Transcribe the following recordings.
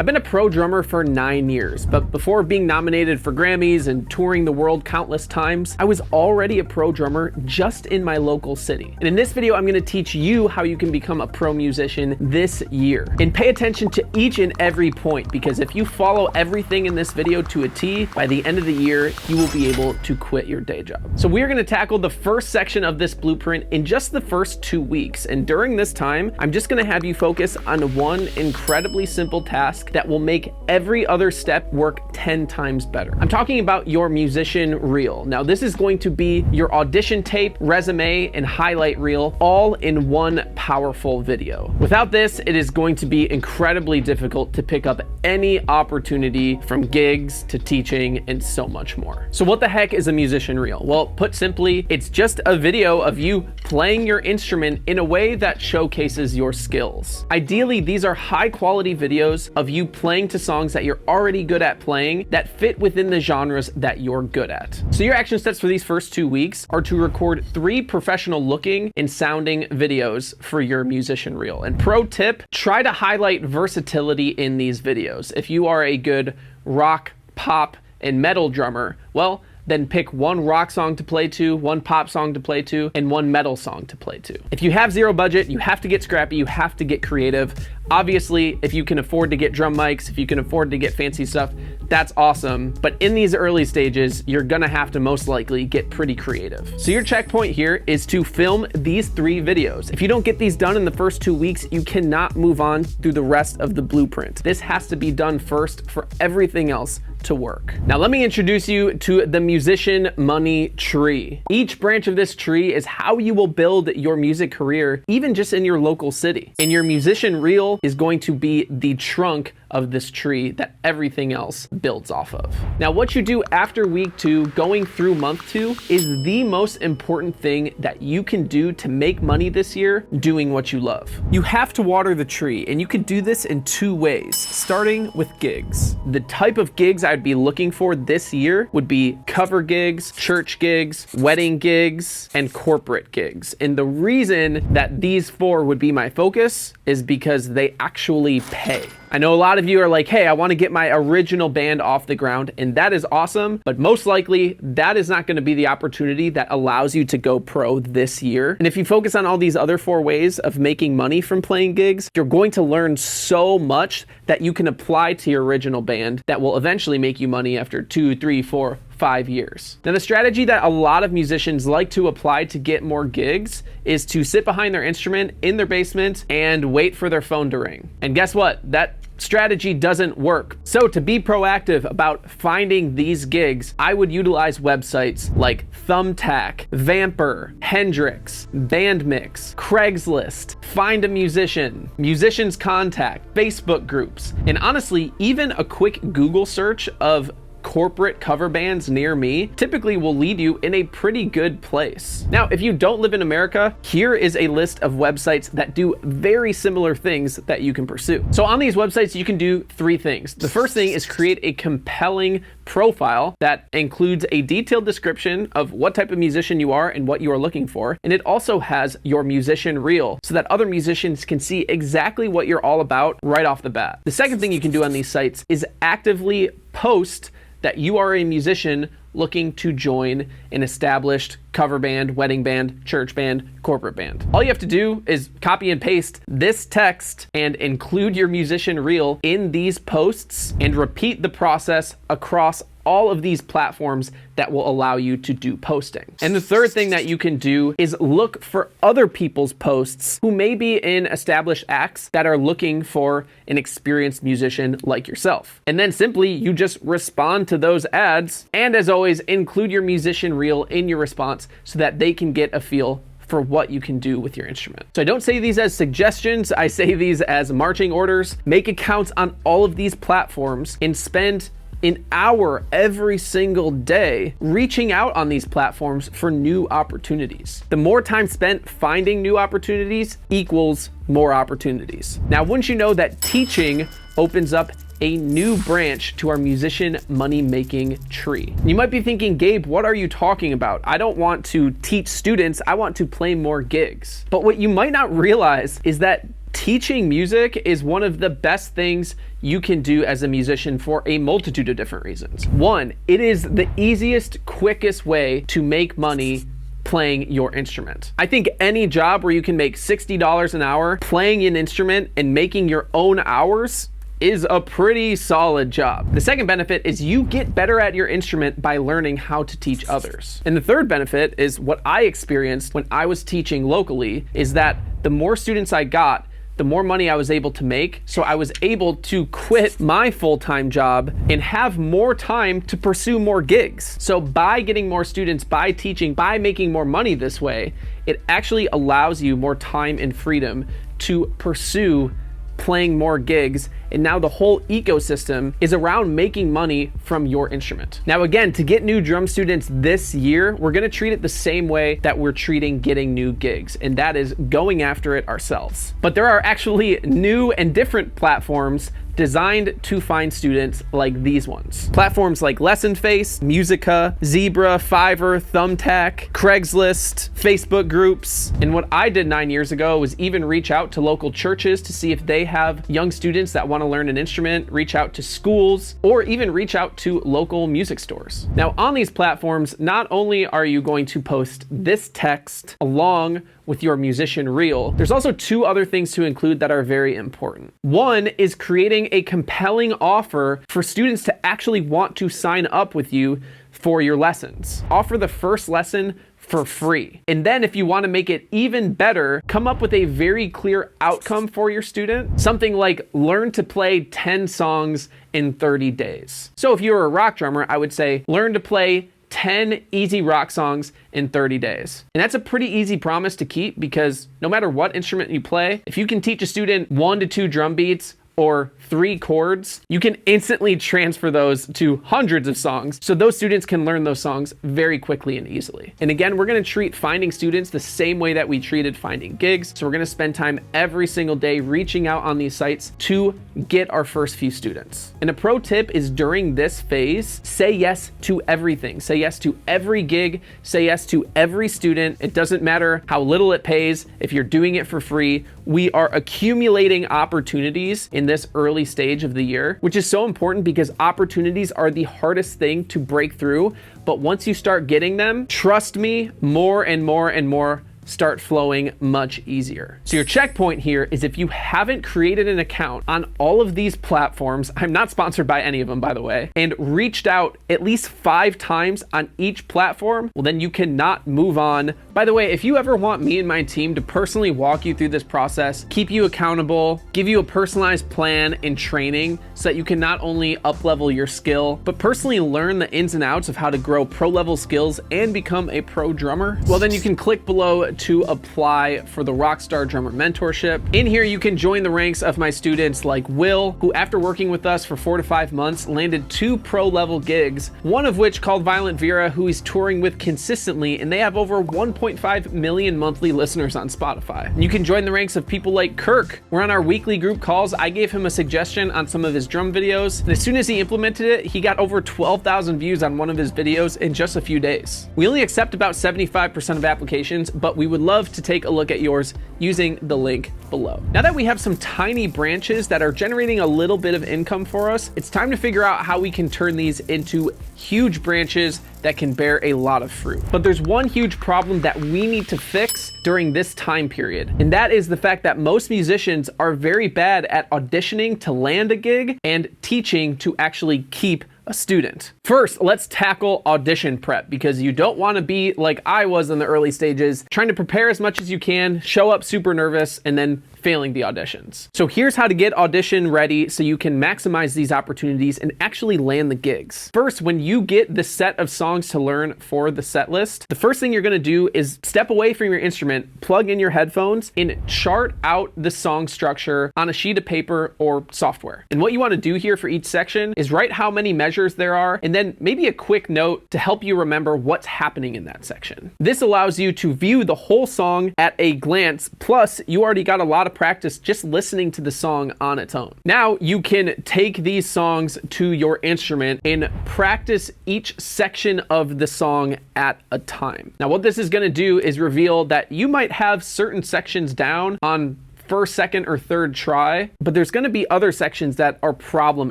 I've been a pro drummer for 9 years, but before being nominated for Grammys and touring the world countless times, I was already a pro drummer just in my local city. And in this video, I'm gonna teach you how you can become a pro musician this year. And pay attention to each and every point, because if you follow everything in this video to a T, by the end of the year, you will be able to quit your day job. So we're gonna tackle the first section of this blueprint in just the first 2 weeks. And during this time, I'm just gonna have you focus on one incredibly simple task that will make every other step work 10 times better. I'm talking about your musician reel. Now, this is going to be your audition tape, resume, and highlight reel all in one powerful video. Without this, it is going to be incredibly difficult to pick up any opportunity, from gigs to teaching and so much more. So what the heck is a musician reel? Well, put simply, it's just a video of you playing your instrument in a way that showcases your skills. Ideally, these are high quality videos of you playing to songs that you're already good at playing that fit within the genres that you're good at. So your action steps for these first 2 weeks are to record 3 professional looking and sounding videos for your musician reel. And pro tip, try to highlight versatility in these videos. If you are a good rock, pop, and metal drummer, well, then pick one rock song to play to, one pop song to play to, and one metal song to play to. If you have zero budget, you have to get scrappy, you have to get creative. Obviously, if you can afford to get drum mics, if you can afford to get fancy stuff, that's awesome. But in these early stages, you're gonna have to most likely get pretty creative. So your checkpoint here is to film these 3 videos. If you don't get these done in the first 2 weeks, you cannot move on through the rest of the blueprint. This has to be done first for everything else to work. Now let me introduce you to the musician money tree. Each branch of this tree is how you will build your music career, even just in your local city. And your musician reel is going to be the trunk of this tree that everything else builds off of. Now, what you do after week 2, going through month 2, is the most important thing that you can do to make money this year doing what you love. You have to water the tree, and you can do this in 2 ways, starting with gigs. The type of gigs I'd be looking for this year would be cover gigs, church gigs, wedding gigs, and corporate gigs. And the reason that these 4 would be my focus is because they actually pay. I know a lot of you are like, hey, I want to get my original band off the ground, and that is awesome, but most likely that is not going to be the opportunity that allows you to go pro this year. And if you focus on all these other 4 ways of making money from playing gigs, you're going to learn so much that you can apply to your original band that will eventually make you money after 2, 3, 4, 5 years. Now, the strategy that a lot of musicians like to apply to get more gigs is to sit behind their instrument in their basement and wait for their phone to ring. And guess what? That strategy doesn't work. So to be proactive about finding these gigs, I would utilize websites like Thumbtack, Vamper, Hendrix, Bandmix, Craigslist, Find a Musician, Musicians Contact, Facebook groups, and honestly, even a quick Google search of corporate cover bands near me typically will lead you in a pretty good place. Now, if you don't live in America, here is a list of websites that do very similar things that you can pursue. So on these websites, you can do 3 things. The first thing is create a compelling profile that includes a detailed description of what type of musician you are and what you are looking for. And it also has your musician reel so that other musicians can see exactly what you're all about right off the bat. The second thing you can do on these sites is actively post that you are a musician looking to join an established cover band, wedding band, church band, corporate band. All you have to do is copy and paste this text and include your musician reel in these posts and repeat the process across all of these platforms that will allow you to do posting. And the third thing that you can do is look for other people's posts who may be in established acts that are looking for an experienced musician like yourself. And then simply you just respond to those ads, and as always, include your musician reel in your response so that they can get a feel for what you can do with your instrument. So I don't say these as suggestions, I say these as marching orders. Make accounts on all of these platforms and spend an hour every single day reaching out on these platforms for new opportunities. The more time spent finding new opportunities equals more opportunities. Now, wouldn't you know that teaching opens up a new branch to our musician money-making tree. You might be thinking, Gabe, what are you talking about? I don't want to teach students, I want to play more gigs. But what you might not realize is that Teaching music is one of the best things you can do as a musician for a multitude of different reasons. One, it is the easiest, quickest way to make money playing your instrument. I think any job where you can make $60 an hour playing an instrument and making your own hours is a pretty solid job. The second benefit is you get better at your instrument by learning how to teach others. And the third benefit is what I experienced when I was teaching locally, is that the more students I got, the more money I was able to make. So I was able to quit my full-time job and have more time to pursue more gigs. So by getting more students, by teaching, by making more money this way, it actually allows you more time and freedom to pursue playing more gigs, and now the whole ecosystem is around making money from your instrument. Now again, to get new drum students this year, we're gonna treat it the same way that we're treating getting new gigs, and that is going after it ourselves. But there are actually new and different platforms designed to find students like these ones. Platforms like LessonFace, Musica, Zebra, Fiverr, Thumbtack, Craigslist, Facebook groups. And what I did 9 years ago was even reach out to local churches to see if they have young students that want to learn an instrument, reach out to schools, or even reach out to local music stores. Now on these platforms, not only are you going to post this text along with your musician reel, there's also two other things to include that are very important. One is creating a compelling offer for students to actually want to sign up with you for your lessons. Offer the first lesson for free. And then if you want to make it even better, come up with a very clear outcome for your student. Something like learn to play 10 songs in 30 days. So if you're a rock drummer, I would say learn to play 10 easy rock songs in 30 days. And that's a pretty easy promise to keep, because no matter what instrument you play, if you can teach a student 1 to 2 drum beats or 3 chords, you can instantly transfer those to hundreds of songs, so those students can learn those songs very quickly and easily. And again, we're gonna treat finding students the same way that we treated finding gigs. So we're gonna spend time every single day reaching out on these sites to get our first few students. And a pro tip is during this phase, say yes to everything. Say yes to every gig, say yes to every student. It doesn't matter how little it pays. If you're doing it for free, we are accumulating opportunities in this early stage of the year, which is so important because opportunities are the hardest thing to break through. But once you start getting them, trust me, more and more and more start flowing much easier. So your checkpoint here is if you haven't created an account on all of these platforms, I'm not sponsored by any of them, by the way, and reached out at least 5 times on each platform, well, then you cannot move on. By the way, if you ever want me and my team to personally walk you through this process, keep you accountable, give you a personalized plan and training so that you can not only up-level your skill, but personally learn the ins and outs of how to grow pro-level skills and become a pro drummer, well, then you can click below to apply for the Rockstar Drummer Mentorship. In here, you can join the ranks of my students like Will, who after working with us for 4 to 5 months, landed 2 pro-level gigs, one of which called Violent Vera, who he's touring with consistently, and they have over 1.5 million monthly listeners on Spotify. And you can join the ranks of people like Kirk. We're on our weekly group calls. I gave him a suggestion on some of his drum videos, and as soon as he implemented it, he got over 12,000 views on one of his videos in just a few days. We only accept about 75% of applications, but we would love to take a look at yours using the link below. Now that we have some tiny branches that are generating a little bit of income for us, it's time to figure out how we can turn these into huge branches that can bear a lot of fruit. But there's one huge problem that we need to fix during this time period, and that is the fact that most musicians are very bad at auditioning to land a gig and teaching to actually keep a student. First, let's tackle audition prep, because you don't want to be like I was in the early stages, trying to prepare as much as you can, show up super nervous, and then failing the auditions. So here's how to get audition ready so you can maximize these opportunities and actually land the gigs. First, when you get the set of songs to learn for the set list, the first thing you're gonna do is step away from your instrument, plug in your headphones, and chart out the song structure on a sheet of paper or software. And what you wanna do here for each section is write how many measures there are, and then maybe a quick note to help you remember what's happening in that section. This allows you to view the whole song at a glance, plus you already got a lot of practice just listening to the song on its own. Now you can take these songs to your instrument and practice each section of the song at a time. Now what this is going to do is reveal that you might have certain sections down on first, second, or third try, but there's going to be other sections that are problem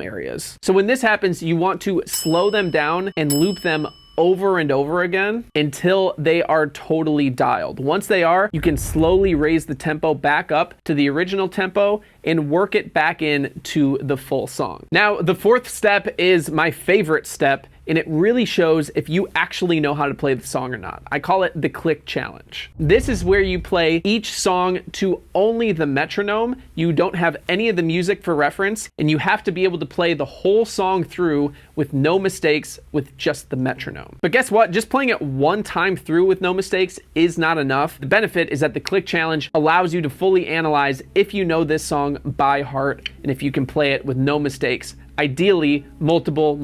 areas. So when this happens, you want to slow them down and loop them over and over again until they are totally dialed. Once they are, you can slowly raise the tempo back up to the original tempo and work it back in to the full song. Now, the fourth step is my favorite step, and it really shows if you actually know how to play the song or not. I call it the click challenge. This is where you play each song to only the metronome. You don't have any of the music for reference, and you have to be able to play the whole song through with no mistakes with just the metronome. But guess what? Just playing it one time through with no mistakes is not enough. The benefit is that the click challenge allows you to fully analyze if you know this song by heart and if you can play it with no mistakes, ideally multiple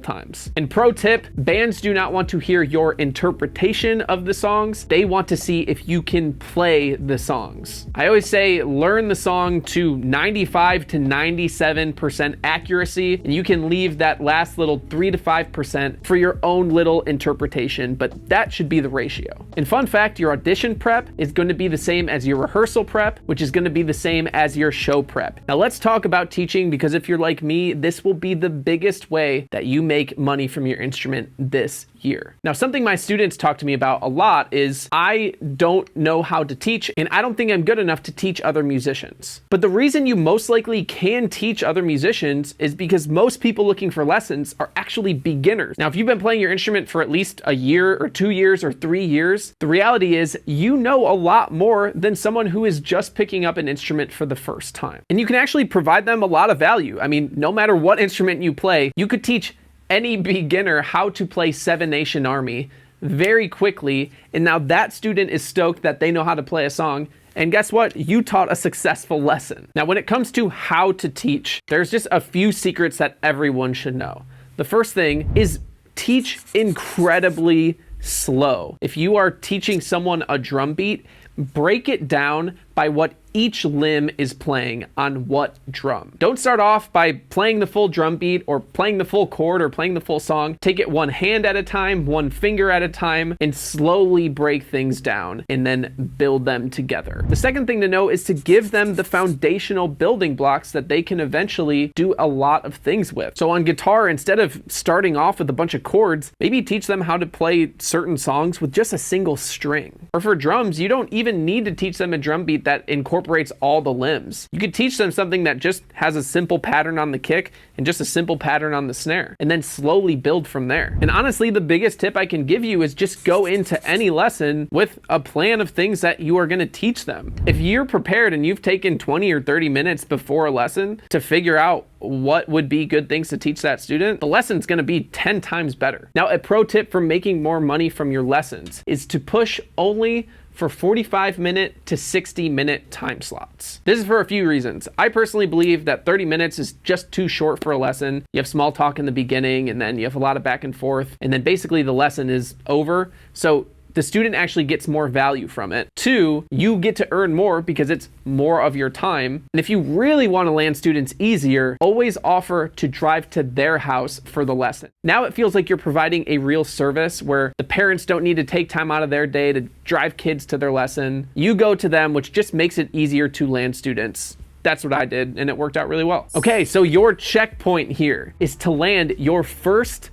times. And pro tip, bands do not want to hear your interpretation of the songs. They want to see if you can play the songs. I always say learn the song to 95 to 97% accuracy, and you can leave that last little 3 to 5% for your own little interpretation, but that should be the ratio. And fun fact, your audition prep is going to be the same as your rehearsal prep, which is going to be the same as your show prep. Now let's talk about teaching, because if you're like me, this will be the biggest way that you make money from your instrument this year. Now, something my students talk to me about a lot is I don't know how to teach, and I don't think I'm good enough to teach other musicians. But the reason you most likely can teach other musicians is because most people looking for lessons are actually beginners. Now, if you've been playing your instrument for at least a year or 2 years or 3 years, the reality is you know a lot more than someone who is just picking up an instrument for the first time. And you can actually provide them a lot of value. I mean, no matter what instrument you play, you could teach any beginner how to play Seven Nation Army very quickly, and now that student is stoked that they know how to play a song, and guess what? You taught a successful lesson. Now, when it comes to how to teach, there's just a few secrets that everyone should know. The first thing is teach incredibly slow. If you are teaching someone a drum beat, break it down by what each limb is playing on what drum. Don't start off by playing the full drum beat or playing the full chord or playing the full song. Take it one hand at a time, one finger at a time, and slowly break things down and then build them together. The second thing to know is to give them the foundational building blocks that they can eventually do a lot of things with. So on guitar, instead of starting off with a bunch of chords, maybe teach them how to play certain songs with just a single string. Or for drums, you don't even need to teach them a drum beat that incorporates all the limbs. You could teach them something that just has a simple pattern on the kick and just a simple pattern on the snare, and then slowly build from there. And honestly, the biggest tip I can give you is just go into any lesson with a plan of things that you are going to teach them. If you're prepared and you've taken 20 or 30 minutes before a lesson to figure out what would be good things to teach that student, the lesson's going to be 10 times better. Now, a pro tip for making more money from your lessons is to push only for 45-minute to 60-minute time slots. This is for a few reasons. I personally believe that 30 minutes is just too short for a lesson. You have small talk in the beginning, and then you have a lot of back and forth, and then basically the lesson is over. So the student actually gets more value from it. 2, you get to earn more because it's more of your time. And if you really want to land students easier, always offer to drive to their house for the lesson. Now it feels like you're providing a real service where the parents don't need to take time out of their day to drive kids to their lesson. You go to them, which just makes it easier to land students. That's what I did, and it worked out really well. Okay, so your checkpoint here is to land your first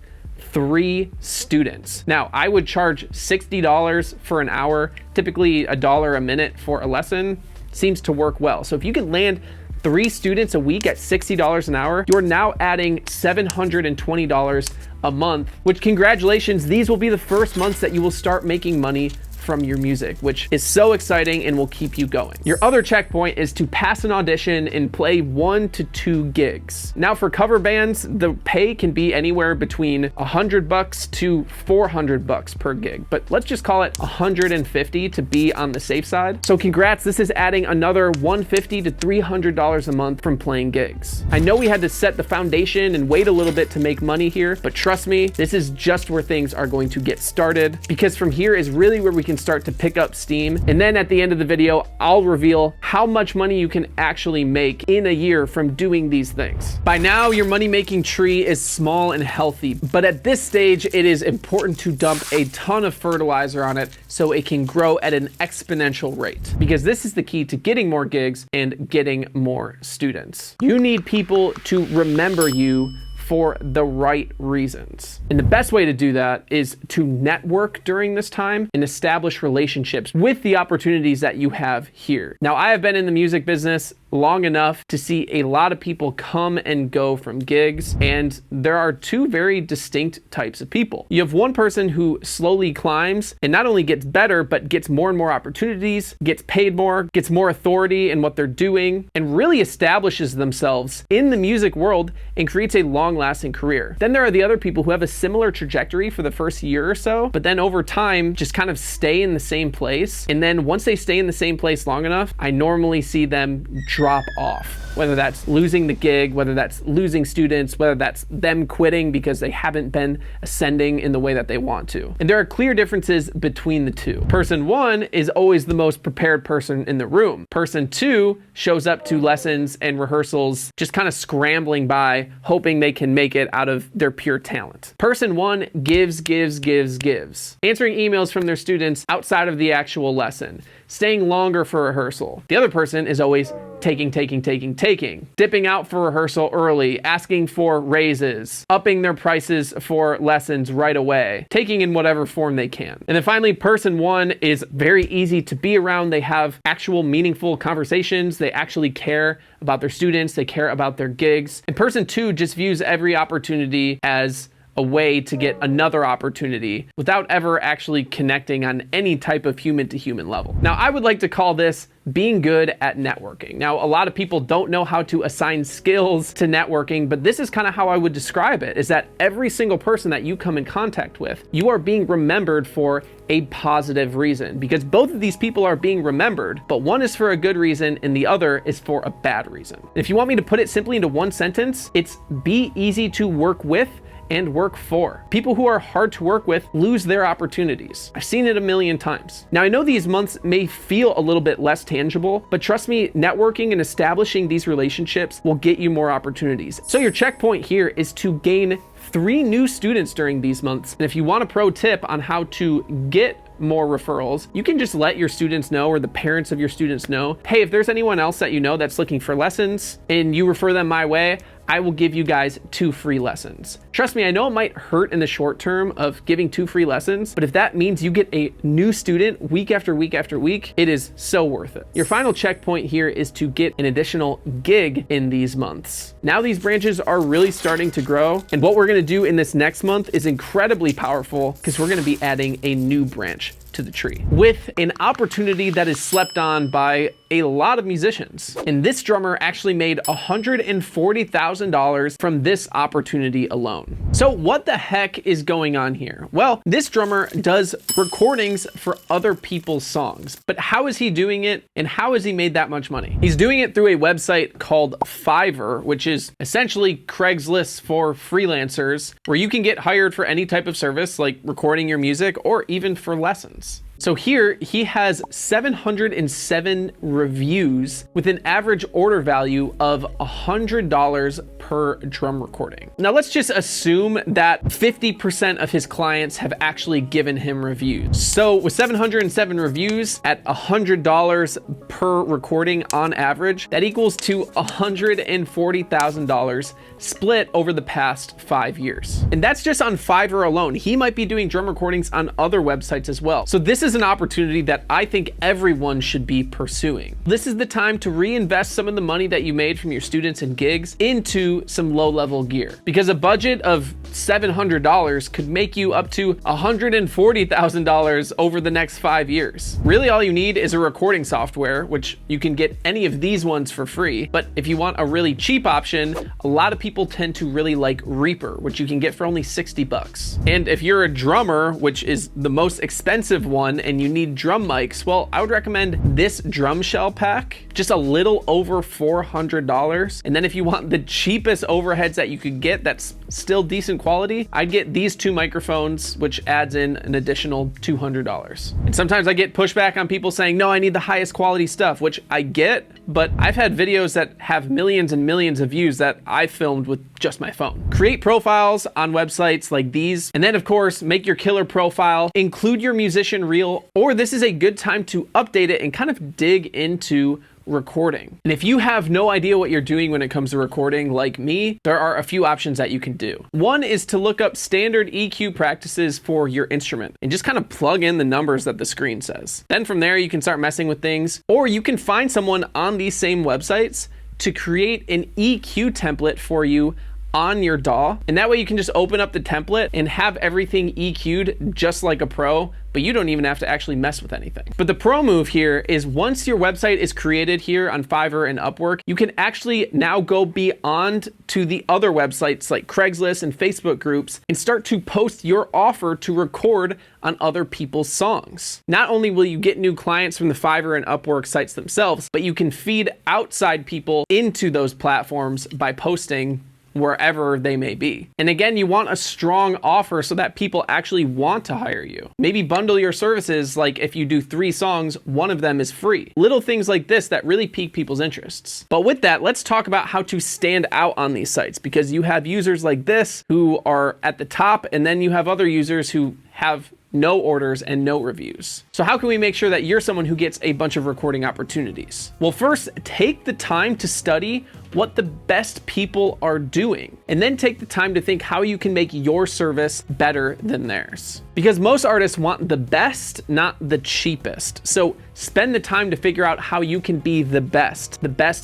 3 students. Now, I would charge $60 for an hour, typically $1 a minute for a lesson. Seems to work well. So if you can land 3 students a week at $60 an hour, you're now adding $720 a month, which, congratulations, these will be the first months that you will start making money from your music, which is so exciting and will keep you going. Your other checkpoint is to pass an audition and play 1 to 2 gigs. Now, for cover bands, the pay can be anywhere between $100 to $400 per gig, but let's just call it $150 to be on the safe side. So congrats, this is adding another $150 to $300 a month from playing gigs. I know we had to set the foundation and wait a little bit to make money here, but trust me, this is just where things are going to get started, because from here is really where we can can start to pick up steam. And then at the end of the video, I'll reveal how much money you can actually make in a year from doing these things. By now, your money-making tree is small and healthy, but at this stage, it is important to dump a ton of fertilizer on it so it can grow at an exponential rate, because this is the key to getting more gigs and getting more students. You need people to remember you for the right reasons. And the best way to do that is to network during this time and establish relationships with the opportunities that you have here. Now, I have been in the music business long enough to see a lot of people come and go from gigs, and there are two very distinct types of people. You have one person who slowly climbs and not only gets better, but gets more and more opportunities, gets paid more, gets more authority in what they're doing, and really establishes themselves in the music world and creates a long-lasting career. Then there are the other people who have a similar trajectory for the first year or so, but then over time just kind of stay in the same place. And then once they stay in the same place long enough, I normally see them drop off, whether that's losing the gig, whether that's losing students, whether that's them quitting because they haven't been ascending in the way that they want to. And there are clear differences between the two. Person one is always the most prepared person in the room. Person two shows up to lessons and rehearsals just kind of scrambling by, hoping they can make it out of their pure talent. Person one gives, answering emails from their students outside of the actual lesson, staying longer for rehearsal. The other person is always taking, dipping out for rehearsal early, asking for raises, upping their prices for lessons right away, taking in whatever form they can. And then finally, person one is very easy to be around. They have actual meaningful conversations. They actually care about their students. They care about their gigs. And person two just views every opportunity as a way to get another opportunity without ever actually connecting on any type of human-to-human level. Now, I would like to call this being good at networking. Now, a lot of people don't know how to assign skills to networking, but this is kind of how I would describe it, is that every single person that you come in contact with, you are being remembered for a positive reason, because both of these people are being remembered, but one is for a good reason and the other is for a bad reason. If you want me to put it simply into one sentence, it's be easy to work with and work for. People who are hard to work with lose their opportunities. I've seen it a million times. Now, I know these months may feel a little bit less tangible, but trust me, networking and establishing these relationships will get you more opportunities. So your checkpoint here is to gain 3 new students during these months. And if you want a pro tip on how to get more referrals, you can just let your students know, or the parents of your students know, hey, if there's anyone else that you know that's looking for lessons and you refer them my way, I will give you guys 2 free lessons. Trust me, I know it might hurt in the short term of giving 2 free lessons, but if that means you get a new student week after week after week, it is so worth it. Your final checkpoint here is to get an additional gig in these months. Now these branches are really starting to grow, and what we're gonna do in this next month is incredibly powerful because we're gonna be adding a new branch to the tree with an opportunity that is slept on by a lot of musicians. And this drummer actually made $140,000 from this opportunity alone. So what the heck is going on here? Well, this drummer does recordings for other people's songs, but how is he doing it and how has he made that much money? He's doing it through a website called Fiverr, which is essentially Craigslist for freelancers, where you can get hired for any type of service like recording your music or even for lessons. So here he has 707 reviews with an average order value of $100 per drum recording. Now let's just assume that 50% of his clients have actually given him reviews. So with 707 reviews at $100 per recording on average, that equals to $140,000 split over the past 5 years. And that's just on Fiverr alone. He might be doing drum recordings on other websites as well. So this is an opportunity that I think everyone should be pursuing. This is the time to reinvest some of the money that you made from your students and gigs into some low-level gear, because a budget of $700 could make you up to $140,000 over the next 5 years. Really, all you need is a recording software, which you can get any of these ones for free. But if you want a really cheap option, a lot of people tend to really like Reaper, which you can get for only 60 bucks. And if you're a drummer, which is the most expensive one, and you need drum mics, well, I would recommend this drum shell pack, just a little over $400. And then if you want the cheapest overheads that you could get, that's still decent quality, I'd get these 2 microphones, which adds in an additional $200. And sometimes I get pushback on people saying, no, I need the highest quality stuff, which I get, but I've had videos that have millions and millions of views that I filmed with just my phone. Create profiles on websites like these, and then of course, make your killer profile, include your musician reel, or this is a good time to update it and kind of dig into recording. And if you have no idea what you're doing when it comes to recording like me, there are a few options that you can do. One is to look up standard EQ practices for your instrument and just kind of plug in the numbers that the screen says. Then from there, you can start messing with things, or you can find someone on these same websites to create an EQ template for you on your DAW. And that way you can just open up the template and have everything EQ'd just like a pro, but you don't even have to actually mess with anything. But the pro move here is once your website is created here on Fiverr and Upwork, you can actually now go beyond to the other websites like Craigslist and Facebook groups and start to post your offer to record on other people's songs. Not only will you get new clients from the Fiverr and Upwork sites themselves, but you can feed outside people into those platforms by posting wherever they may be. And again, you want a strong offer so that people actually want to hire you. Maybe bundle your services, like if you do 3 songs, 1 of them is free. Little things like this that really pique people's interests. But with that, let's talk about how to stand out on these sites, because you have users like this who are at the top, and then you have other users who have no orders and no reviews. So how can we make sure that you're someone who gets a bunch of recording opportunities? Well, first, take the time to study what the best people are doing, and then take the time to think how you can make your service better than theirs. Because most artists want the best, not the cheapest. So spend the time to figure out how you can be the best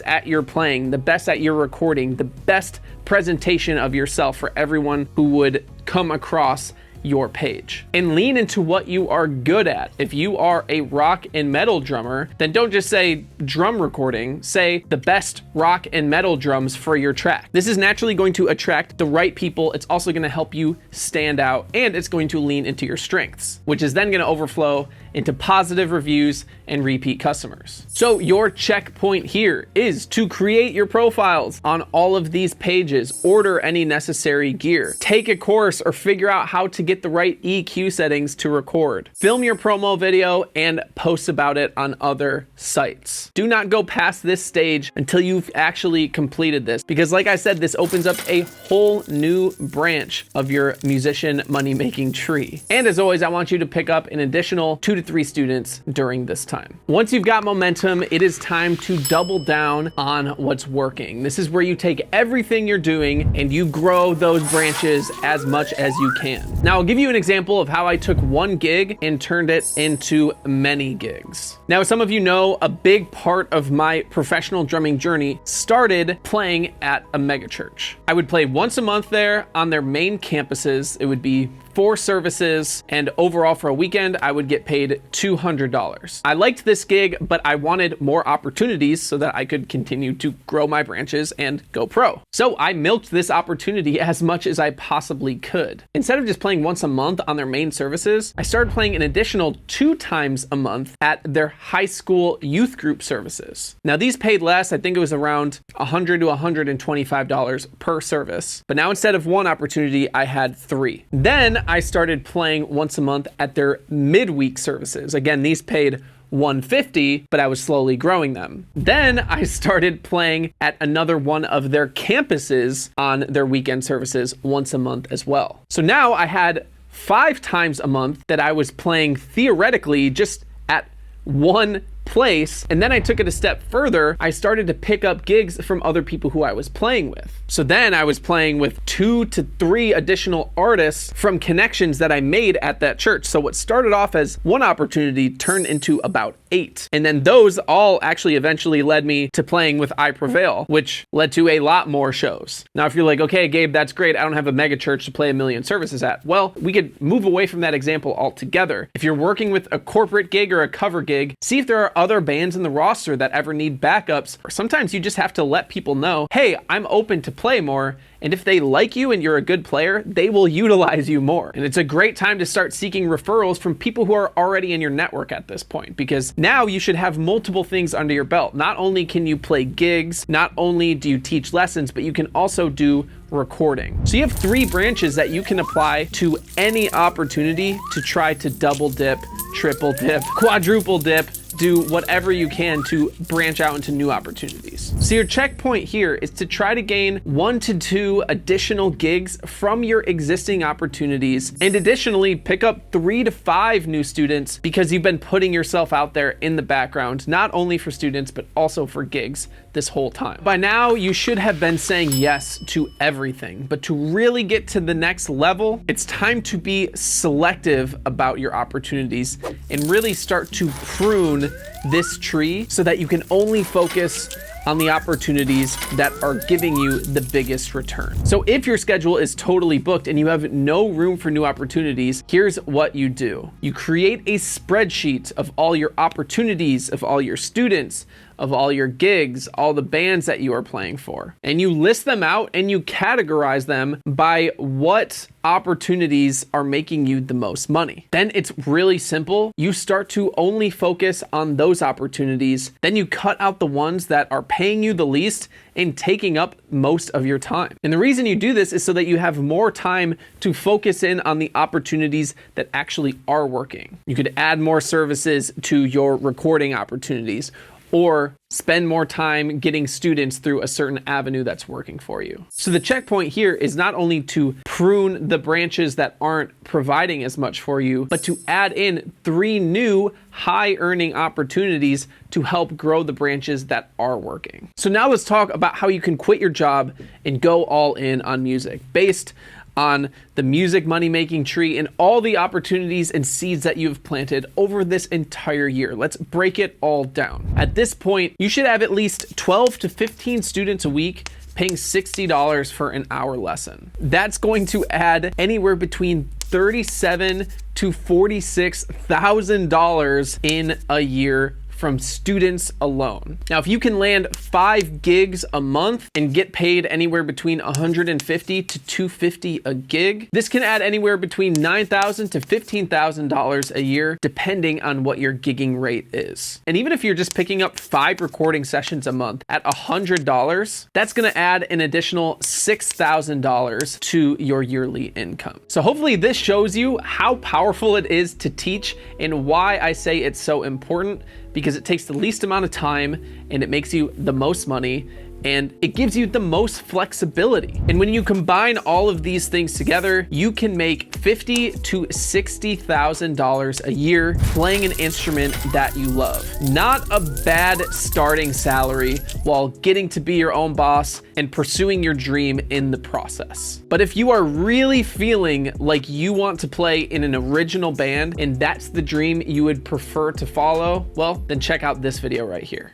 at your playing, the best at your recording, the best presentation of yourself for everyone who would come across your page. And lean into what you are good at. If you are a rock and metal drummer, then don't just say drum recording, say the best rock and metal drums for your track. This is naturally going to attract the right people. It's also going to help you stand out, and it's going to lean into your strengths, which is then going to overflow into positive reviews and repeat customers. So your checkpoint here is to create your profiles on all of these pages, order any necessary gear, take a course or figure out how to get the right EQ settings to record, film your promo video, and post about it on other sites. Do not go past this stage until you've actually completed this, because like I said, this opens up a whole new branch of your musician money-making tree. And as always, I want you to pick up an additional 2 to 3 students during this time. Once you've got momentum, it is time to double down on what's working. This is where you take everything you're doing and you grow those branches as much as you can. Now, I'll give you an example of how I took 1 gig and turned it into many gigs. Now, as some of you know, a big part of my professional drumming journey started playing at a megachurch. I would play once a month there on their main campuses. It would be 4 services, and overall for a weekend, I would get paid $200. I liked this gig, but I wanted more opportunities so that I could continue to grow my branches and go pro. So I milked this opportunity as much as I possibly could. Instead of just playing once a month on their main services, I started playing an additional 2 times a month at their high school youth group services. Now these paid less. I think it was around $100 to $125 per service. But now instead of 1 opportunity, I had 3. Then I started playing once a month at their midweek services. Again, these paid $150, but I was slowly growing them. Then I started playing at another one of their campuses on their weekend services once a month as well. So now I had 5 times a month that I was playing theoretically just at one place. And then I took it a step further. I started to pick up gigs from other people who I was playing with. So then I was playing with 2 to 3 additional artists from connections that I made at that church. So what started off as 1 opportunity turned into about 8. And then those all actually eventually led me to playing with I Prevail, which led to a lot more shows. Now, if you're like, okay, Gabe, that's great. I don't have a mega church to play a million services at. Well, we could move away from that example altogether. If you're working with a corporate gig or a cover gig, see if there are other bands in the roster that ever need backups, or sometimes you just have to let people know, hey, I'm open to play more. And if they like you and you're a good player, they will utilize you more. And it's a great time to start seeking referrals from people who are already in your network at this point, because now you should have multiple things under your belt. Not only can you play gigs, not only do you teach lessons, but you can also do recording. So you have 3 branches that you can apply to any opportunity to try to double dip, triple dip, quadruple dip, do whatever you can to branch out into new opportunities. So your checkpoint here is to try to gain 1 to 2 additional gigs from your existing opportunities, and additionally pick up 3 to 5 new students because you've been putting yourself out there in the background, not only for students, but also for gigs this whole time. By now, you should have been saying yes to everything, but to really get to the next level, it's time to be selective about your opportunities and really start to prune this tree so that you can only focus on the opportunities that are giving you the biggest return. So if your schedule is totally booked and you have no room for new opportunities, here's what you do. You create a spreadsheet of all your opportunities, of all your students, of all your gigs, all the bands that you are playing for. And you list them out and you categorize them by what opportunities are making you the most money. Then it's really simple. You start to only focus on those opportunities. Then you cut out the ones that are paying you the least and taking up most of your time. And the reason you do this is so that you have more time to focus in on the opportunities that actually are working. You could add more services to your recording opportunities, or spend more time getting students through a certain avenue that's working for you. So the checkpoint here is not only to prune the branches that aren't providing as much for you, but to add in 3 new high earning opportunities to help grow the branches that are working. So now let's talk about how you can quit your job and go all in on music based on the music money-making tree and all the opportunities and seeds that you've planted over this entire year. Let's break it all down. At this point, you should have at least 12 to 15 students a week paying $60 for an hour lesson. That's going to add anywhere between $37,000 to $46,000 in a year from students alone. Now, if you can land 5 gigs a month and get paid anywhere between $150 to $250 a gig, this can add anywhere between $9,000 to $15,000 a year, depending on what your gigging rate is. And even if you're just picking up 5 recording sessions a month at $100, that's gonna add an additional $6,000 to your yearly income. So hopefully this shows you how powerful it is to teach and why I say it's so important, because it takes the least amount of time and it makes you the most money and it gives you the most flexibility. And when you combine all of these things together, you can make $50,000 to $60,000 a year playing an instrument that you love. Not a bad starting salary while getting to be your own boss and pursuing your dream in the process. But if you are really feeling like you want to play in an original band and that's the dream you would prefer to follow, well, then check out this video right here.